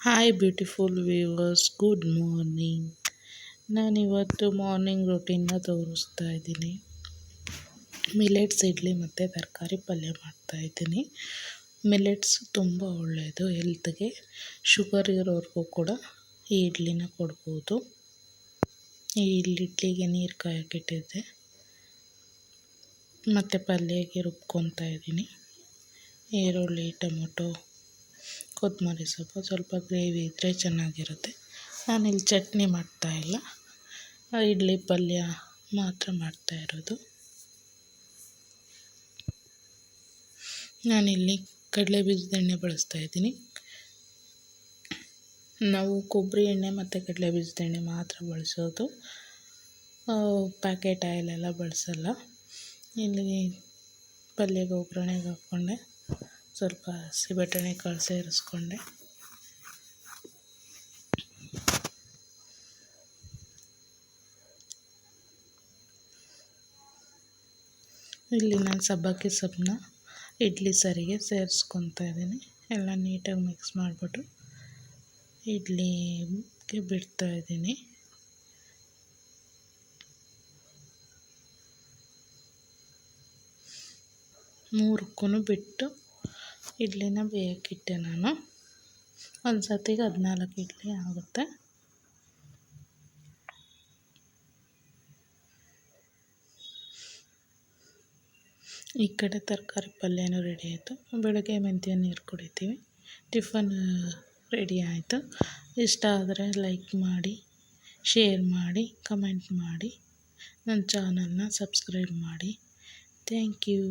Hi beautiful viewers, good morning. ನಾನಿವತ್ತು morning ರೂಟೀನ್ನ ತೋರಿಸ್ತಾ ಇದ್ದೀನಿ. ಮಿಲೆಟ್ಸ್ ಇಡ್ಲಿ ಮತ್ತು ತರಕಾರಿ ಪಲ್ಯ ಮಾಡ್ತಾಯಿದ್ದೀನಿ. ಮಿಲೆಟ್ಸ್ ತುಂಬ ಒಳ್ಳೆಯದು ಹೆಲ್ತ್ಗೆ. ಶುಗರ್ ಇರೋರಿಗೂ ಕೂಡ ಈ ಇಡ್ಲಿನ ಕೊಡ್ಬೋದು. ಈ ಇಡ್ಲಿಗೆ ನೀರು ಕಾಯಕ್ಕಿಟ್ಟಿದ್ದೆ ಮತ್ತು ಪಲ್ಯಗೆ ರುಬ್ಕೊತಾ ಇದ್ದೀನಿ. ಈರುಳ್ಳಿ, ಟೊಮೊಟೊ, ಕೊತ್ತಂಬರಿ ಸೊಪ್ಪು, ಸ್ವಲ್ಪ ಗ್ರೇವಿ ಇದ್ದರೆ ಚೆನ್ನಾಗಿರುತ್ತೆ. ನಾನಿಲ್ಲಿ ಚಟ್ನಿ ಮಾಡ್ತಾಯಿಲ್ಲ, ಇಡ್ಲಿ ಪಲ್ಯ ಮಾತ್ರ ಮಾಡ್ತಾಯಿರೋದು. ನಾನಿಲ್ಲಿ ಕಡಲೆ ಬೀಜದ ಎಣ್ಣೆ ಬಳಸ್ತಾಯಿದ್ದೀನಿ. ನಾವು ಕೊಬ್ಬರಿ ಎಣ್ಣೆ ಮತ್ತು ಕಡಲೆ ಬೀಜದ ಎಣ್ಣೆ ಮಾತ್ರ ಬಳಸೋದು, ಪ್ಯಾಕೆಟ್ ಆಯಿಲೆಲ್ಲ ಬಳಸಲ್ಲ. ಇಲ್ಲಿ ಪಲ್ಯಗೆ ಒಗ್ಗರಣೆಗೆ ಹಾಕ್ಕೊಂಡೆ, ಸ್ವಲ್ಪ ಹಸಿ ಬಟಾಣಿ ಕಾಳು ಸೇರಿಸ್ಕೊಂಡೆ. ಇಲ್ಲಿ ನಾನು ಸಬ್ಬಕ್ಕಿ ಸೊಪ್ಪನ್ನ ಇಡ್ಲಿ ಸಾರಿಗೆ ಸೇರಿಸ್ಕೊತಾ ಇದ್ದೀನಿ. ಎಲ್ಲ ನೀಟಾಗಿ ಮಿಕ್ಸ್ ಮಾಡಿಬಿಟ್ಟು ಇಡ್ಲಿಗೆ ಬಿಡ್ತಾಯಿದ್ದೀನಿ. ಮೂರಕ್ಕೂ ಬಿಟ್ಟು ಇಡ್ಲಿನ ಬೇಯಕ್ಕಿಟ್ಟೆ ನಾನು. ಒಂದು ಸತಿಗೆ 14 ಇಡ್ಲಿ ಆಗುತ್ತೆ. ಈ ಕಡೆ ತರಕಾರಿ ಪಲ್ಯನೂ ರೆಡಿ ಆಯಿತು. ಬೆಳಗ್ಗೆ ಮೆಂತ್ಯ ನೀರು ಕುಡಿತೀವಿ. ಟಿಫನ್ ರೆಡಿ ಆಯಿತು. ಇಷ್ಟ ಆದರೆ ಲೈಕ್ ಮಾಡಿ, ಶೇರ್ ಮಾಡಿ, ಕಮೆಂಟ್ ಮಾಡಿ, ನನ್ನ ಚಾನಲ್ನ ಸಬ್ಸ್ಕ್ರೈಬ್ ಮಾಡಿ. Thank you.